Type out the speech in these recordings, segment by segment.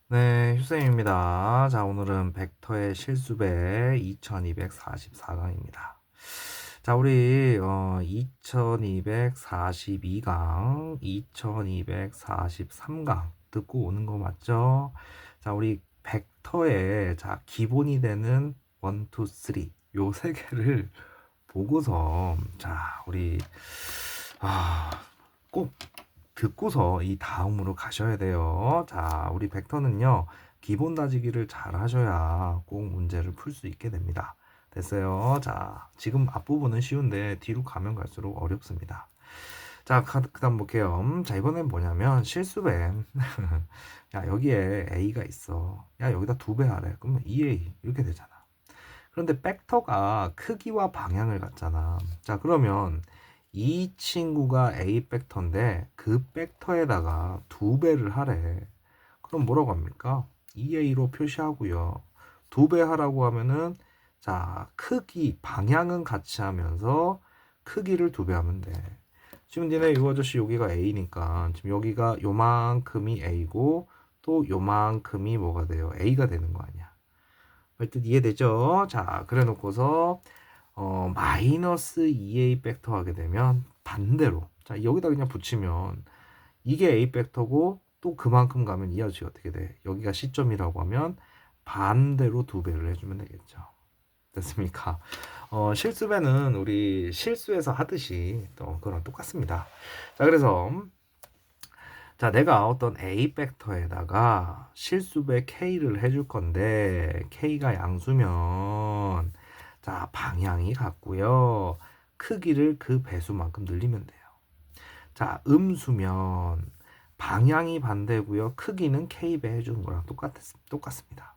네, 휴쌤입니다. 자, 오늘은 벡터의 실수배 2244강입니다. 자, 우리 2242강, 2243강 듣고 오는 거 맞죠? 자, 우리 벡터의 자, 기본이 되는 1, 2, 3 요 세 개를 보고서 자, 우리 아, 꼭 듣고서 이 다음으로 가셔야 돼요. 자, 우리 벡터는요, 기본 다지기를 잘 하셔야 꼭 문제를 풀 수 있게 됩니다. 됐어요. 자, 지금 앞부분은 쉬운데 뒤로 가면 갈수록 어렵습니다. 자, 그 다음 볼게요. 자, 이번엔 뭐냐면 실수배. 야, 여기에 A가 있어. 야, 여기다 2배 하래. 그러면 2A 이렇게 되잖아. 그런데 벡터가 크기와 방향을 갖잖아. 자, 그러면 이 친구가 A 벡터인데 그 벡터에다가 2배를 하래. 그럼 뭐라고 합니까? 2A로 표시하고요. 2배 하라고 하면은 자, 크기, 방향은 같이 하면서 크기를 2배 하면 돼. 지금 니네 이 아저씨 여기가 A니까 지금 여기가 요만큼이 A고 또 요만큼이 뭐가 돼요? A가 되는 거 아니야. 말뜻 이해되죠? 자, 그래 놓고서 마이너스 2a 벡터 하게 되면 반대로 자, 여기다 그냥 붙이면 이게 a 벡터고 또 그만큼 가면 이 아저씨가 어떻게 돼? 여기가 시점이라고 하면 반대로 2배를 해주면 되겠죠. 됐습니까? 실수배는 우리 실수에서 하듯이 또 그거랑 똑같습니다. 자, 그래서 자, 내가 어떤 A 벡터에다가 실수배 K를 해줄 건데, K가 양수면, 자, 방향이 같고요. 크기를 그 배수만큼 늘리면 돼요. 자, 음수면, 방향이 반대고요. 크기는 K배 해주는 거랑 똑같습니다.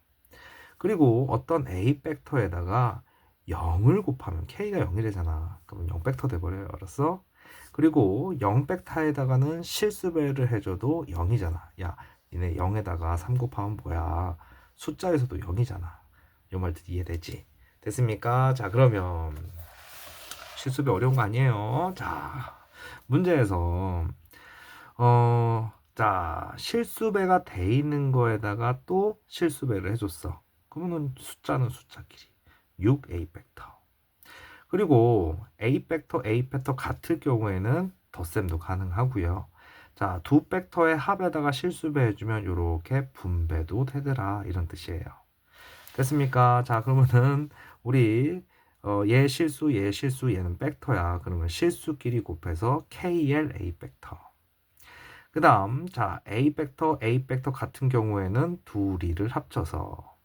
그리고 어떤 A 벡터에다가 0을 곱하면 K가 0이 되잖아. 그러면 0 벡터 돼버려요. 알았어? 그리고 0 벡터에다가는 실수배를 해줘도 0이잖아. 야, 니네 0에다가 3 곱하면 뭐야? 숫자에서도 0이잖아. 이 말도 이해되지? 됐습니까? 자, 그러면 실수배 어려운 거 아니에요. 자, 문제에서 자, 실수배가 돼 있는 거에다가 또 실수배를 해줬어. 그러면 숫자는 숫자끼리 6a 벡터. 그리고 A 벡터 같을 경우에는 덧셈도 가능하고요. 자, 두 벡터의 합에다가 실수배 해주면 이렇게 분배도 되더라 이런 뜻이에요. 됐습니까? 자, 그러면은 우리 얘 실수, 얘 실수, 얘는 벡터야. 그러면 실수끼리 곱해서 KLA 벡터. 그 다음, 자, A 벡터 같은 경우에는 둘이를 합쳐서.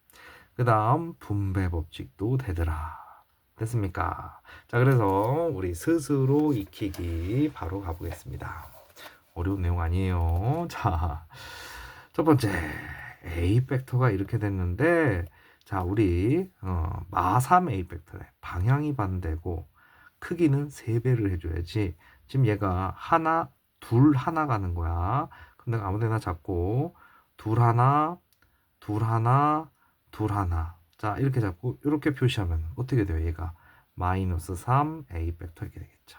그 다음, 분배 법칙도 되더라. 됐습니까? 자, 그래서 우리 스스로 익히기 바로 가보겠습니다. 어려운 내용 아니에요. 자, 첫 번째, A 벡터가 이렇게 됐는데, 자, 우리, 마삼 A 벡터래. 방향이 반대고, 크기는 3배를 해줘야지. 지금 얘가 하나, 둘 하나 가는 거야. 그럼 내가 아무 데나 잡고 둘 하나, 둘 하나, 둘 하나. 자, 이렇게 잡고 이렇게 표시하면 어떻게 돼요? 얘가 마이너스 3 A 벡터 이렇게 되겠죠.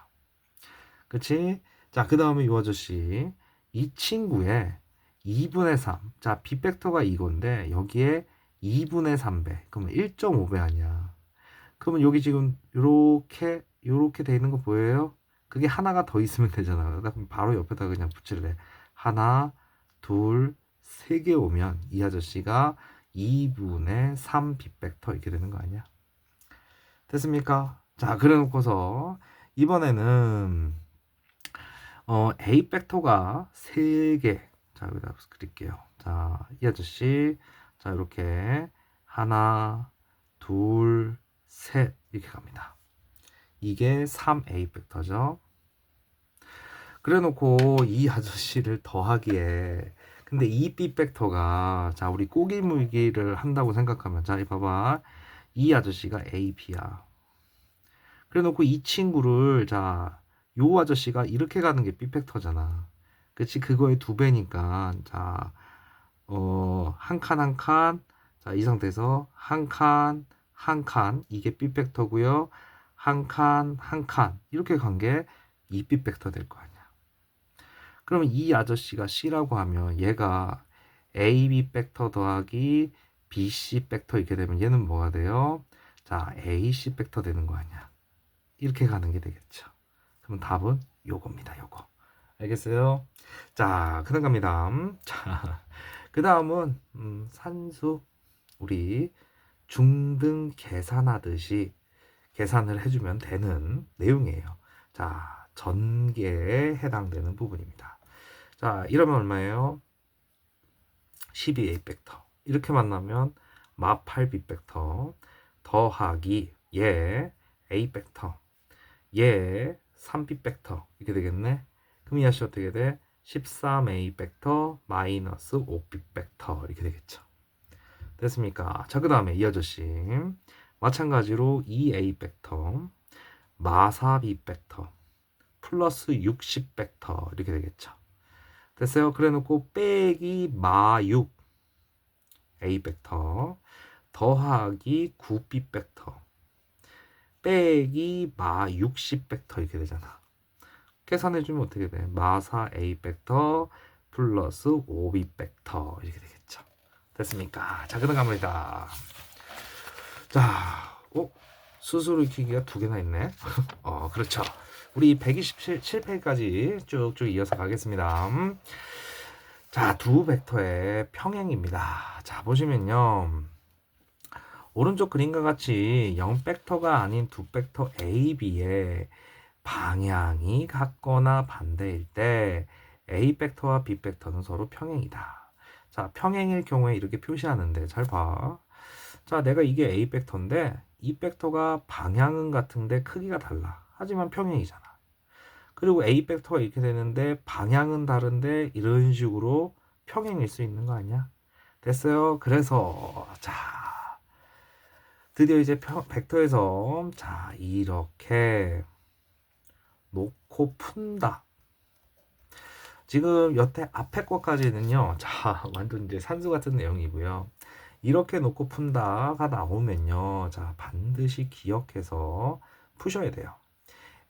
그치? 자, 그 다음에 이 아저씨 이 친구의 2분의 3. 자, B 벡터가 이건데 여기에 2분의 3배. 그러면 1.5배 아니야. 그러면 여기 지금 요렇게 돼 있는 거 보여요? 그게 하나가 더 있으면 되잖아. 그럼 바로 옆에다 그냥 붙일래. 하나, 둘, 세 개 오면 이 아저씨가 2분의 3 빅벡터 이렇게 되는 거 아니야? 됐습니까? 자, 그래 놓고서 이번에는 A 벡터가 3개. 자, 여기다 그릴게요. 자, 이 아저씨 자, 이렇게 하나, 둘, 셋 이렇게 갑니다. 이게 3A 벡터죠. 그래 놓고 이 아저씨를 더하기에 근데 이 B 벡터가 자 우리 꼬기 물기를 한다고 생각하면 자 봐봐 이 아저씨가 A, B야. 그래 놓고 이 친구를 자 요 아저씨가 이렇게 가는 게 B 벡터잖아. 그치 그거의 2배니까 자 한 칸 한 칸 자 이 상태에서 한 칸 한 칸 이게 B 벡터고요. 한 칸 한 칸 이렇게 간 게 이 B 벡터 될 거 아니야. 그러면 이 아저씨가 C라고 하면 얘가 AB 벡터 더하기 BC 벡터 이렇게 되면 얘는 뭐가 돼요? 자, AC 벡터 되는 거 아니야. 이렇게 가는 게 되겠죠. 그럼 답은 요겁니다. 요거. 알겠어요? 자, 그다음 갑니다. 자, 그 다음은 산수. 우리 중등 계산하듯이 계산을 해주면 되는 내용이에요. 자, 전개에 해당되는 부분입니다. 자, 이러면 얼마예요? 12A 벡터. 이렇게 만나면 마 8B 벡터 더하기 얘 A 벡터 얘 3B 벡터 이렇게 되겠네. 그럼 이 아씨 어떻게 돼? 13A 벡터 마이너스 5B 벡터 이렇게 되겠죠. 됐습니까? 자, 그 다음에 이 아저씨 마찬가지로 2A 벡터 마4B 벡터 플러스 60 벡터 이렇게 되겠죠. 됐어요? 그래 놓고 빼기 마6 A 벡터 더하기 9B 벡터 빼기 마60 벡터 이렇게 되잖아. 계산해주면 어떻게 돼? 마4 A 벡터 플러스 5B 벡터 이렇게 되겠죠. 됐습니까? 자, 그다음 갑니다. 자, 수수료 키기가 두 개나 있네. 그렇죠. 우리 127페이지까지 쭉쭉 이어서 가겠습니다. 자, 두 벡터의 평행입니다. 자, 보시면요. 오른쪽 그림과 같이 0벡터가 아닌 두 벡터 A, B의 방향이 같거나 반대일 때 A 벡터와 B 벡터는 서로 평행이다. 자, 평행일 경우에 이렇게 표시하는데 잘 봐. 자, 내가 이게 A 벡터인데 이 벡터가 방향은 같은데 크기가 달라. 하지만 평행이잖아. 그리고 A 벡터가 이렇게 되는데 방향은 다른데 이런 식으로 평행일 수 있는 거 아니야? 됐어요? 그래서 자, 드디어 이제 벡터에서 자, 이렇게 놓고 푼다. 지금 여태 앞에 것까지는요. 자, 완전 이제 산수 같은 내용이고요. 이렇게 놓고 푼다가 나오면요. 자, 반드시 기억해서 푸셔야 돼요.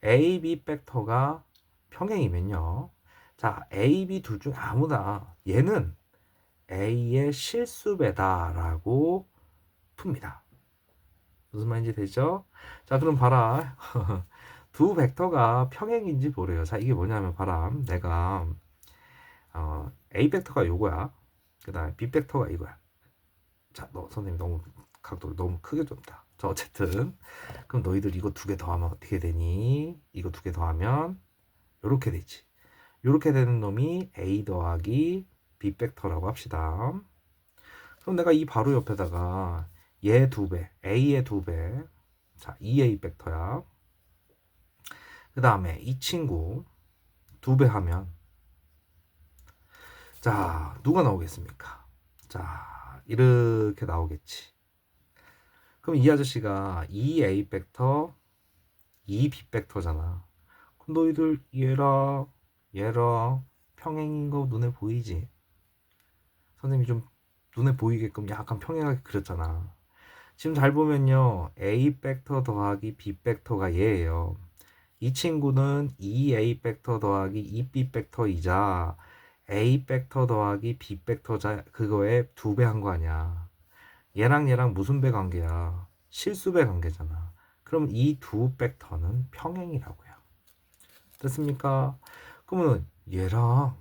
A, B 벡터가 평행이면요. 자, A, B 둘 중 아무나 얘는 A의 실수배다라고 풉니다. 무슨 말인지 되죠? 자, 그럼 봐라. 두 벡터가 평행인지 보래요. 자, 이게 뭐냐면 봐라. 내가 A 벡터가 요거야. 그 다음에 B 벡터가 이거야. 자, 선생님 너무 각도를 너무 크게 줬다. 자, 어쨌든 그럼 너희들 이거 두 개 더하면 어떻게 되니? 이거 두 개 더하면 요렇게 되지. 요렇게 되는 놈이 A 더하기 B 벡터라고 합시다. 그럼 내가 이 바로 옆에다가 얘 두 배, A의 두 배, 자, 2A 벡터야. 그 다음에 이 친구 두 배 하면 자, 누가 나오겠습니까? 자, 이렇게 나오겠지. 그럼 이 아저씨가 2A 벡터, 2B 벡터잖아. 그럼 너희들 얘랑 평행인 거 눈에 보이지? 선생님이 좀 눈에 보이게끔 약간 평행하게 그렸잖아. 지금 잘 보면요. A 벡터 더하기 B 벡터가 얘예요. 이 친구는 2A 벡터 더하기 2B 벡터이자 A 벡터 더하기 B 벡터자 그거에 두 배 한 거 아니야. 얘랑 무슨 배 관계야? 실수배 관계잖아. 그럼 이 두 벡터는 평행이라고요. 됐습니까? 그러면 얘랑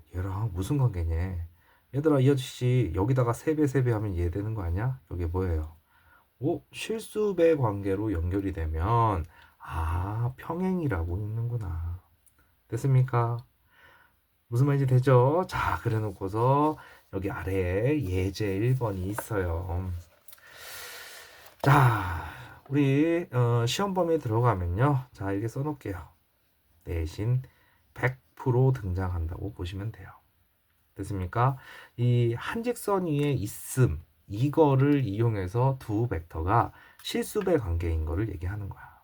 무슨 관계냐? 얘들아, 이 아저씨 여기다가 3배 하면 얘 되는 거 아니야? 여기 뭐예요? 실수배 관계로 연결이 되면 평행이라고 있는구나. 됐습니까? 무슨 말인지 되죠? 자, 그래 놓고서 여기 아래에 예제 1번이 있어요. 자, 우리 시험 범위에 들어가면요. 자, 이렇게 써놓을게요. 대신 100% 등장한다고 보시면 돼요. 됐습니까? 이 한직선 위에 있음 이거를 이용해서 두 벡터가 실수배 관계인 거를 얘기하는 거야.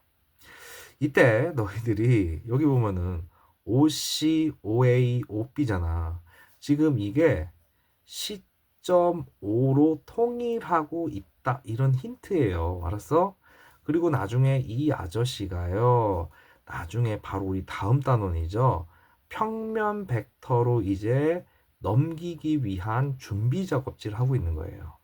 이때 너희들이 여기 보면은 OC, OA, OB잖아. 지금 이게 시점5로 통일하고 있다. 이런 힌트예요. 알았어? 그리고 나중에 이 아저씨가요. 나중에 바로 우리 다음 단원이죠. 평면 벡터로 이제 넘기기 위한 준비 작업지를 하고 있는 거예요.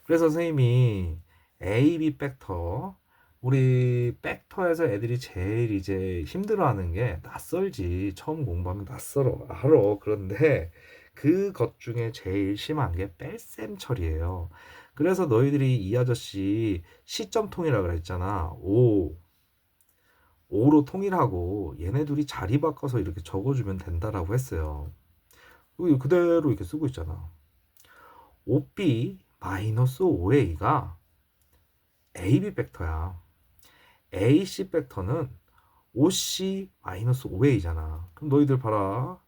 그래서 선생님이 A, B 벡터, 우리 벡터에서 애들이 제일 이제 힘들어하는 게 낯설지. 처음 공부하면 낯설어. 알아. 그런데 그것 중에 제일 심한 게 뺄셈 처리예요. 그래서 너희들이 이 아저씨 시점 통이라 그랬잖아. 5로 통일하고 얘네 둘이 자리 바꿔서 이렇게 적어주면 된다라고 했어요. 그대로 이렇게 쓰고 있잖아. 5b 마이너스 5a가 AB 벡터야. AC 벡터는 5c 마이너스 5a잖아. 그럼 너희들 봐라.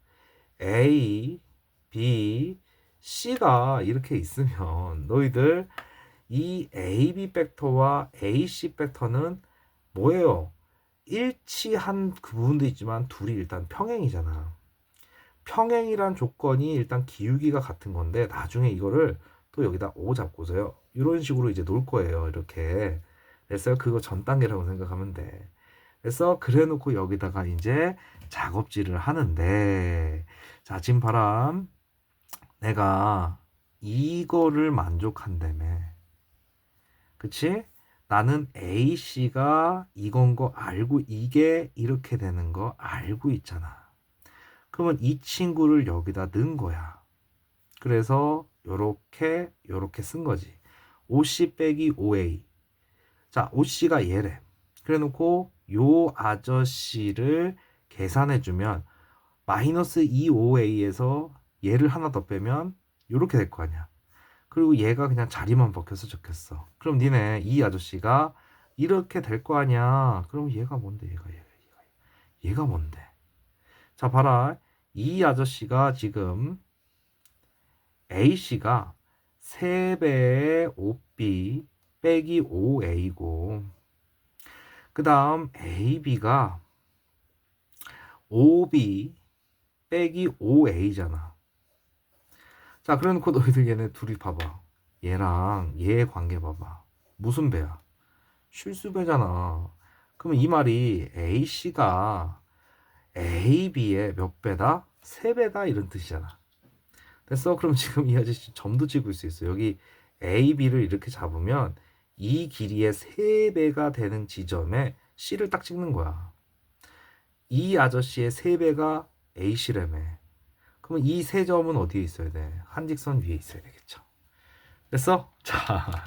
A, B, C가 이렇게 있으면 너희들 이 AB 벡터와 AC 벡터는 뭐예요? 일치한 그 부분도 있지만 둘이 일단 평행이잖아. 평행이란 조건이 일단 기울기가 같은 건데 나중에 이거를 또 여기다 O 잡고서요. 이런 식으로 이제 놓을 거예요. 이렇게. 그래서 그거 전 단계라고 생각하면 돼. 그래서 그래 놓고 여기다가 이제 작업질을 하는데 자, 지금 봐라. 내가 이거를 만족한다며. 그치? 나는 A씨가 이건 거 알고 이게 이렇게 되는 거 알고 있잖아. 그러면 이 친구를 여기다 넣은 거야. 그래서 요렇게 쓴 거지. OC 빼기 OA. 자, OC가 얘래. 그래 놓고 요 아저씨를 계산해 주면 마이너스 2OA에서 얘를 하나 더 빼면 요렇게 될 거 아니야. 그리고 얘가 그냥 자리만 바뀌어서 적혔어. 그럼 니네 이 아저씨가 이렇게 될 거 아니야. 그럼 얘가 뭔데? 얘가 뭔데? 자, 봐라. 이 아저씨가 지금 A씨가 3배의 5B 빼기 5A고 그 다음 AB가 5B 빼기 5A잖아. 자, 그래 놓고 너희들 얘네 둘이 봐봐. 얘랑 얘의 관계 봐봐. 무슨 배야? 실수배잖아. 그러면 이 말이 A씨가 AB의 몇 배다? 3배다 이런 뜻이잖아. 됐어? 그럼 지금 이 아저씨 점도 찍을 수 있어. 여기 A, B를 이렇게 잡으면 이 길이의 3배가 되는 지점에 C를 딱 찍는 거야. 이 아저씨의 3배가 A씨라며. 그러면 이 세 점은 어디에 있어야 돼? 한직선 위에 있어야 되겠죠. 됐어? 자,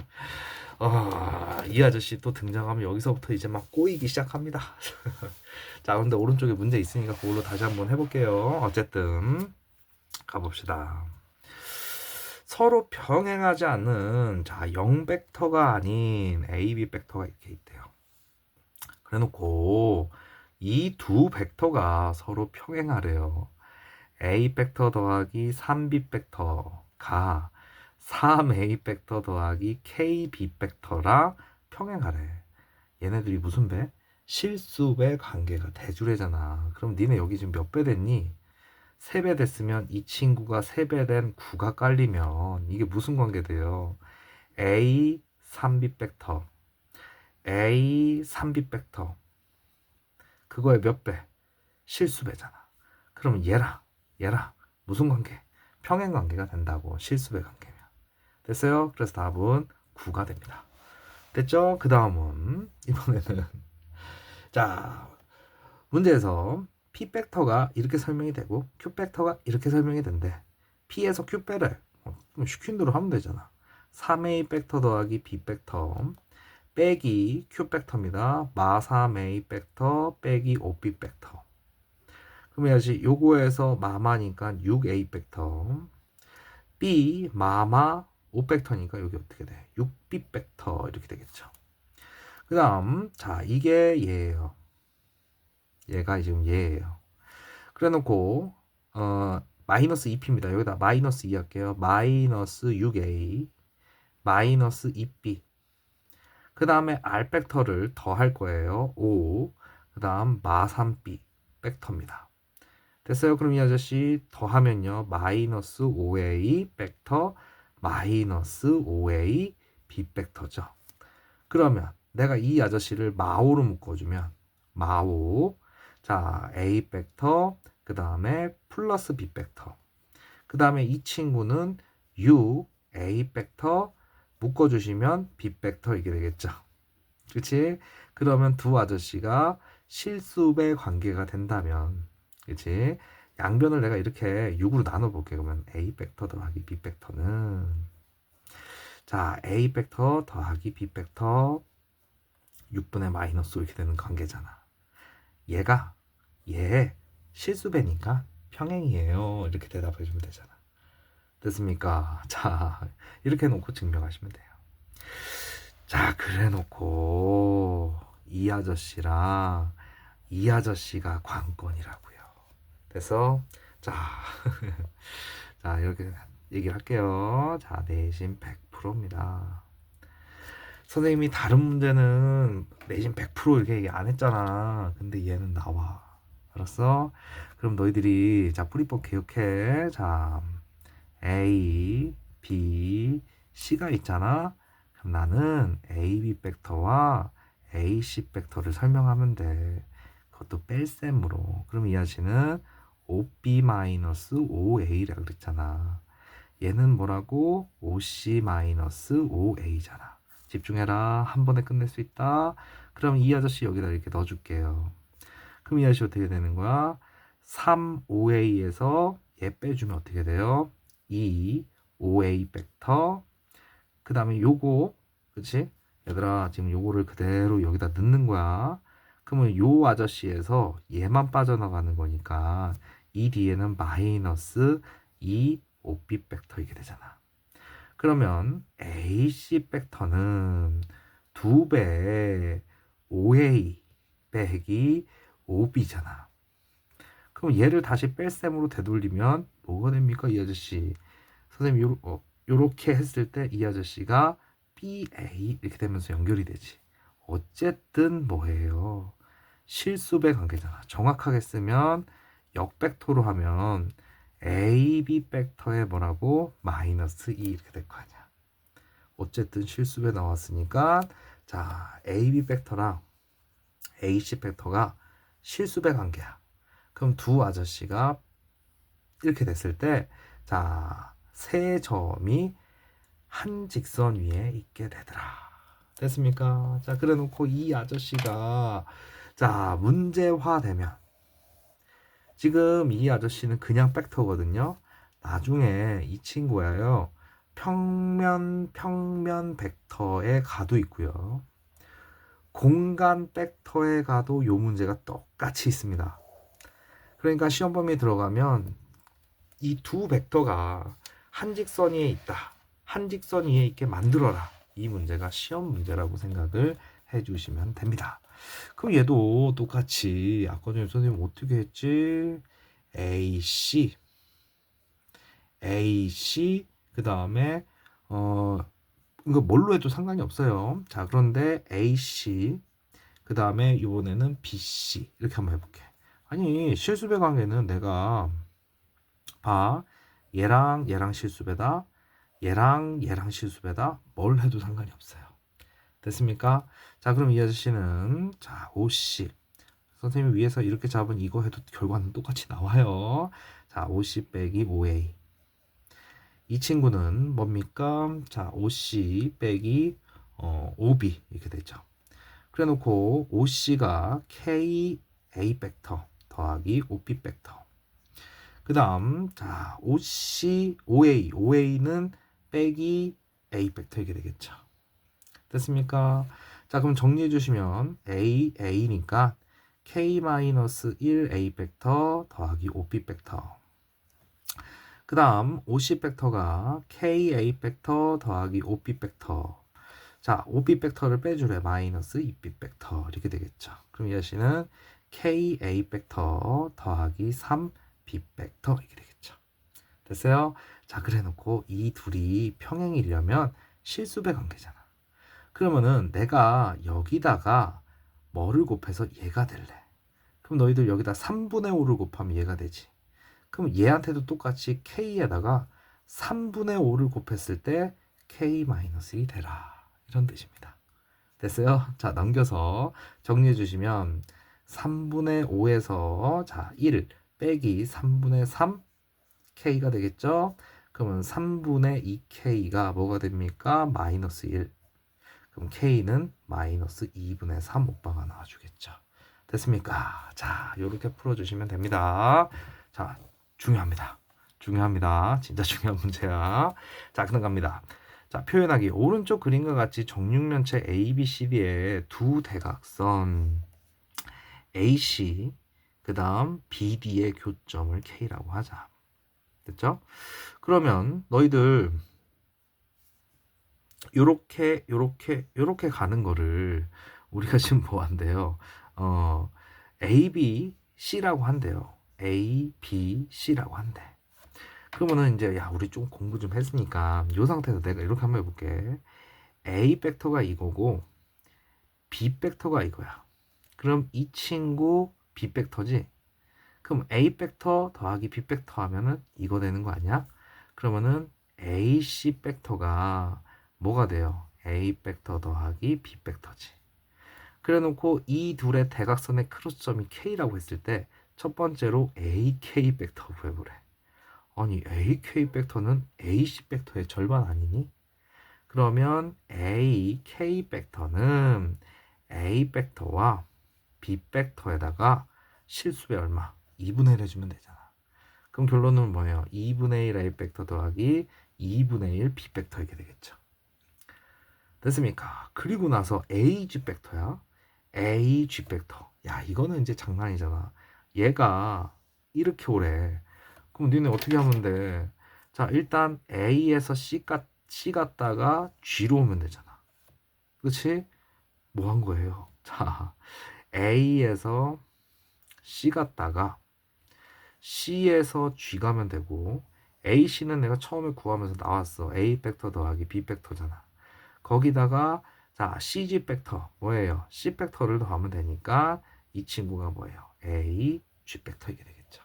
이 아저씨 또 등장하면 여기서부터 이제 막 꼬이기 시작합니다. 자, 근데 오른쪽에 문제 있으니까 그걸로 다시 한번 해볼게요. 어쨌든 가봅시다. 서로 평행하지 않는 자 0벡터가 아닌 AB 벡터가 이렇게 있대요. 그래놓고 이 두 벡터가 서로 평행하래요. A 벡터 더하기 3B 벡터가 3A 벡터 더하기 KB 벡터랑 평행하래. 얘네들이 무슨 배? 실수배 관계가 대주래잖아. 그럼 니네 여기 지금 몇 배 됐니? 3배 됐으면 이 친구가 3배 된 9가 깔리면 이게 무슨 관계 돼요? A 3B 벡터 A 3B 벡터 그거의 몇 배? 실수배잖아. 그러면 얘랑 무슨 관계? 평행 관계가 된다고. 실수배 관계면. 됐어요? 그래서 답은 9가 됩니다. 됐죠? 그 다음은 이번에는 자 문제에서 P 벡터가 이렇게 설명이 되고 Q 벡터가 이렇게 설명이 된대. P에서 Q 빼래. 시킨 대로 하면 되잖아. 3A 벡터 더하기 B 벡터 빼기 Q 벡터입니다. 마 3A 벡터 빼기 5B 벡터. 그럼 해야지 요거에서 마마니까 6A 벡터 B 마마 5 벡터니까 여기 어떻게 돼? 6B 벡터 이렇게 되겠죠. 그 다음 자 이게 얘예요. 얘가 지금 얘예요. 그래 놓고 마이너스 2P입니다. 여기다 마이너스 2 할게요. 마이너스 6A 마이너스 2B 그 다음에 R 벡터를 더 할 거예요. 5 그 다음 마 3B 벡터입니다. 됐어요? 그럼 이 아저씨 더하면요. 마이너스 5A 벡터 마이너스 5A B 벡터죠. 그러면 내가 이 아저씨를 마오로 묶어주면 마오 자 A 벡터 그 다음에 플러스 B 벡터 그 다음에 이 친구는 6 A 벡터 묶어주시면 B 벡터 이게 되겠죠. 그치? 그러면 두 아저씨가 실수배 관계가 된다면, 그치? 양변을 내가 이렇게 6으로 나눠볼게. 그러면 A 벡터 더하기 B 벡터는, 자, A 벡터 더하기 B 벡터 6분의 마이너스 이렇게 되는 관계잖아. 얘가 얘 실수배니까 평행이에요. 이렇게 대답해 주면 되잖아. 됐습니까? 자, 이렇게 놓고 증명하시면 돼요. 자, 그래 놓고 이 아저씨랑 이 아저씨가 관건이라고요. 그래서 자, 자 이렇게 얘기를 할게요. 자, 내신 100%입니다. 선생님이 다른 문제는 내신 100% 이렇게 얘기 안 했잖아. 근데 얘는 나와. 알았어? 그럼 너희들이 자 풀이법 기억해. 자, A, B, C가 있잖아. 그럼 나는 A, B 벡터와 A, C 벡터를 설명하면 돼. 그것도 뺄셈으로. 그럼 이 아저씨는 5B-5A라고 그랬잖아. 얘는 뭐라고? 5C-5A잖아. 집중해라. 한 번에 끝낼 수 있다. 그럼 이 아저씨 여기다 이렇게 넣어줄게요. 그럼 이 아저씨 어떻게 되는 거야? 3, 5A에서 얘 빼주면 어떻게 돼요? 2, 5A 벡터. 그 다음에 요거, 그치? 얘들아, 지금 요거를 그대로 여기다 넣는 거야. 그러면 요 아저씨에서 얘만 빠져나가는 거니까 이 뒤에는 마이너스 2, 5B 벡터 이게 되잖아. 그러면 AC 벡터는 2배 5A 빼기 5B잖아. 그럼 얘를 다시 뺄셈으로 되돌리면 뭐가 됩니까, 이 아저씨? 선생님 요렇게 했을 때 이 아저씨가 BA 이렇게 되면서 연결이 되지. 어쨌든 뭐예요? 실수배 관계잖아. 정확하게 쓰면 역벡터로 하면 AB 벡터에 뭐라고? 마이너스 2 이렇게 될 거 아니야. 어쨌든 실수배 나왔으니까 자, AB 벡터랑 AC 벡터가 실수배 관계야. 그럼 두 아저씨가 이렇게 됐을 때 자, 세 점이 한 직선 위에 있게 되더라. 됐습니까? 자, 그래 놓고 이 아저씨가 자, 문제화되면 지금 이 아저씨는 그냥 벡터거든요. 나중에 이 친구야요. 평면 벡터의 가도 있고요. 공간 벡터의 가도 요 문제가 똑같이 있습니다. 그러니까 시험 범위에 들어가면 이 두 벡터가 한 직선 위에 있다. 한 직선 위에 있게 만들어라. 이 문제가 시험 문제라고 생각을 해주시면 됩니다. 그럼 얘도 똑같이 아까 전에 선생님 어떻게 했지? AC 그 다음에 이거 뭘로 해도 상관이 없어요. 자, 그런데 AC 그 다음에 이번에는 BC 이렇게 한번 해볼게. 아니, 실수배 관계는 내가 봐, 얘랑 실수배다, 얘랑 실수배다, 뭘 해도 상관이 없어요. 됐습니까? 자, 그럼 이 아저씨는 자, OC 선생님이 위에서 이렇게 잡은 이거 해도 결과는 똑같이 나와요. 자, OC 빼기 OA. 이 친구는 뭡니까? 자, OC 빼기 OB 이렇게 되죠. 그래 놓고 OC가 KA 벡터 더하기 OB 벡터. 그 다음 자, OC OA는 빼기 A 벡터 이게 되겠죠. 됐습니까? 자, 그럼 정리해 주시면 A니까 K-1A 벡터 더하기 OB 벡터. 그 다음 OC 벡터가 KA 벡터 더하기 OB 벡터. 자, OB 벡터를 빼주래. 마이너스 2B 벡터 이렇게 되겠죠. 그럼 이 아저씨는 KA 벡터 더하기 3B 벡터 이렇게 되겠죠. 됐어요? 자, 그래 놓고 이 둘이 평행이려면 실수배 관계잖아. 그러면은 내가 여기다가 뭐를 곱해서 얘가 될래? 그럼 너희들 여기다 3분의 5를 곱하면 얘가 되지. 그럼 얘한테도 똑같이 K에다가 3분의 5를 곱했을 때 K-1이 되라. 이런 뜻입니다. 됐어요? 자, 넘겨서 정리해 주시면 3분의 5에서 자, 1 빼기 3분의 3 K가 되겠죠? 그러면 3분의 2K가 뭐가 됩니까? 마이너스 1. 그럼 K는 마이너스 2분의 3 오빠가 나와주겠죠. 됐습니까? 자, 이렇게 풀어주시면 됩니다. 자, 중요합니다. 중요합니다. 진짜 중요한 문제야. 자, 그럼 갑니다. 자, 표현하기. 오른쪽 그림과 같이 정육면체 ABCD의 두 대각선 AC 그 다음 BD의 교점을 K라고 하자. 됐죠? 그러면 너희들 요렇게 가는 거를 우리가 지금 뭐 한대요? A, B, C라고 한대요. A, B, C라고 한대. 그러면은 이제 야 우리 좀 공부 좀 했으니까 이 상태에서 내가 이렇게 한번 해볼게. A 벡터가 이거고 B 벡터가 이거야. 그럼 이 친구 B 벡터지? 그럼 A 벡터 더하기 B 벡터 하면은 이거 되는 거 아니야? 그러면은 AC 벡터가 뭐가 돼요? A 벡터 더하기 B 벡터지. 그래 놓고 이 둘의 대각선의 크로스점이 K라고 했을 때 첫 번째로 AK 벡터 구해보래. 아니 AK 벡터는 AC 벡터의 절반 아니니? 그러면 AK 벡터는 A 벡터와 B 벡터에다가 실수배 얼마? 2분의 1 해주면 되잖아. 그럼 결론은 뭐예요? 2분의 1 A 벡터 더하기 2분의 1 B 벡터 이게 되겠죠. 됐습니까? 그리고 나서 AG 벡터야. AG 벡터. 야, 이거는 이제 장난이잖아. 얘가 이렇게 오래. 그럼 니네 어떻게 하면 돼? 자, 일단 A에서 C 갔다가 G로 오면 되잖아. 그렇지? 뭐 한 거예요? 자, A에서 C 갔다가 C에서 G 가면 되고 AC는 내가 처음에 구하면서 나왔어. A 벡터 더하기 B 벡터잖아. 거기다가 자 CG 벡터 뭐예요? C 벡터를 더하면 되니까 이 친구가 뭐예요? A, G 벡터 이게 되겠죠.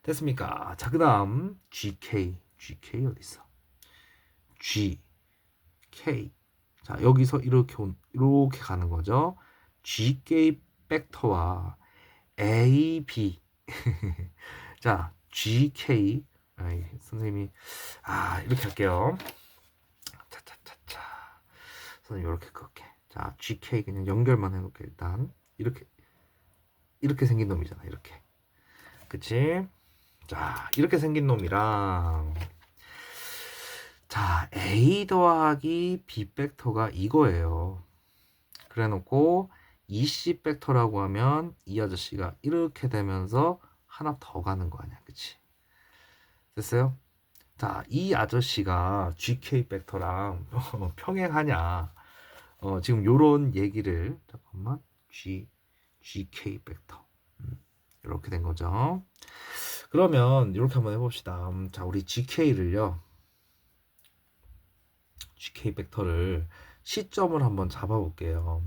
됐습니까? 자, 그 다음 GK 어디 있어? GK. 자, 여기서 이렇게 가는 거죠. GK 벡터와 AB. 자, GK. 아이, 선생님이 이렇게 할게요. 차차차차. 선생님 이렇게 그을게. 자, GK 그냥 연결만 해놓을게. 일단 이렇게 생긴 놈이잖아. 이렇게. 그치? 자, 이렇게 생긴 놈이랑 자, A 더하기 B 벡터가 이거예요. 그래 놓고 EC 벡터라고 하면 이 아저씨가 이렇게 되면서 하나 더 가는 거 아니야. 그치? 됐어요? 자, 이 아저씨가 GK 벡터랑 평행하냐? 지금 요런 얘기를 잠깐만 GK 벡터 이렇게 된 거죠. 그러면 이렇게 한번 해봅시다. 자, 우리 GK를요. GK 벡터를 시점을 한번 잡아볼게요.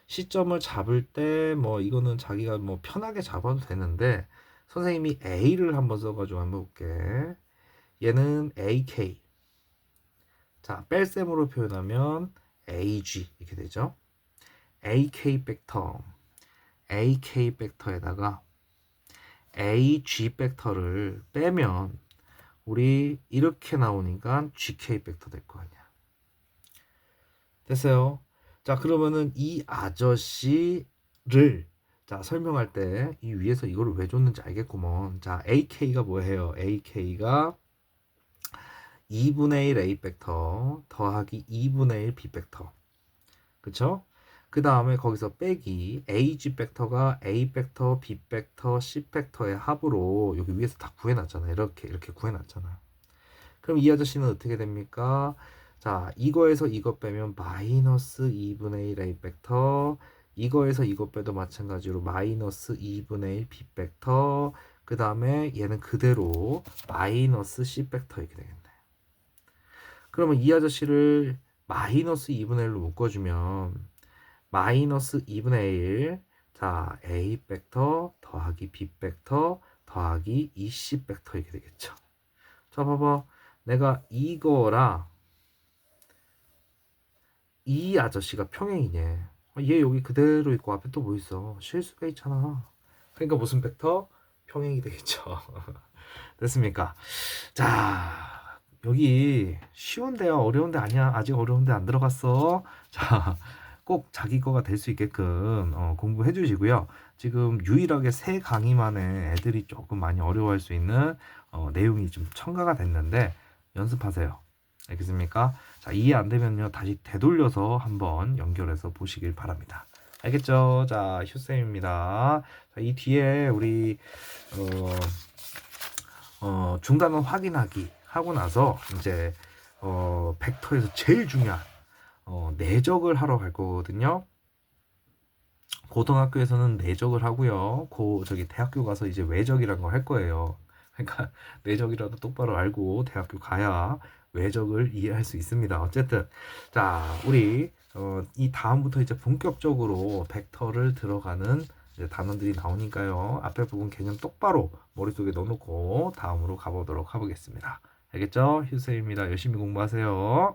시점을 잡을 때 뭐 이거는 자기가 뭐 편하게 잡아도 되는데 선생님이 A를 한번 써가지고 한번 볼게. 얘는 AK. 자, 뺄셈으로 표현하면 AG 이렇게 되죠. AK 벡터에다가 AG 벡터를 빼면 우리 이렇게 나오니까 GK 벡터 될 거 아니야. 됐어요? 자, 그러면은 이 아저씨를 자, 설명할 때 이 위에서 이거를 왜 줬는지 알겠구먼. 자, AK가 뭐예요? AK가 2분의 1 A 벡터 더하기 2분의 1 B 벡터. 그쵸? 그 다음에 거기서 빼기 AG 벡터가 A 벡터, B 벡터, C 벡터의 합으로 여기 위에서 다 구해놨잖아. 이렇게 구해놨잖아. 그럼 이 아저씨는 어떻게 됩니까? 자, 이거에서 이거 빼면 마이너스 2분의 1 A 벡터, 이거에서 이거 빼도 마찬가지로 마이너스 2분의 1 B 벡터, 그 다음에 얘는 그대로 마이너스 C 벡터 이렇게 되겠네. 그러면 이 아저씨를 마이너스 2분의 1로 묶어주면 마이너스 2분의 1 자, A 벡터 더하기 B 벡터 더하기 2C 벡터 이렇게 되겠죠. 자, 봐봐. 내가 이거랑 이 아저씨가 평행이네. 얘 여기 그대로 있고 앞에 또 뭐 있어? 실수가 있잖아. 그러니까 무슨 벡터? 평행이 되겠죠. 됐습니까? 자, 여기 쉬운데요. 어려운데 아니야. 아직 어려운데 안 들어갔어. 자, 꼭 자기 거가 될 수 있게끔 공부해 주시고요. 지금 유일하게 세 강의만에 애들이 조금 많이 어려워할 수 있는 내용이 좀 첨가가 됐는데 연습하세요. 알겠습니까? 자, 이해 안 되면요. 다시 되돌려서 한번 연결해서 보시길 바랍니다. 알겠죠? 자, 휴쌤입니다. 자, 이 뒤에 우리 중단원 확인하기 하고 나서 이제 벡터에서 제일 중요한 내적을 하러 갈 거거든요. 고등학교에서는 내적을 하고요. 저기 대학교 가서 이제 외적이란 거 할 거예요. 그러니까 내적이라도 똑바로 알고 대학교 가야 외적을 이해할 수 있습니다. 어쨌든 자, 우리 이 다음부터 이제 본격적으로 벡터를 들어가는 이제 단어들이 나오니까요. 앞에 부분 개념 똑바로 머릿속에 넣어놓고 다음으로 가보도록 하겠습니다. 알겠죠? 휴세입니다. 열심히 공부하세요.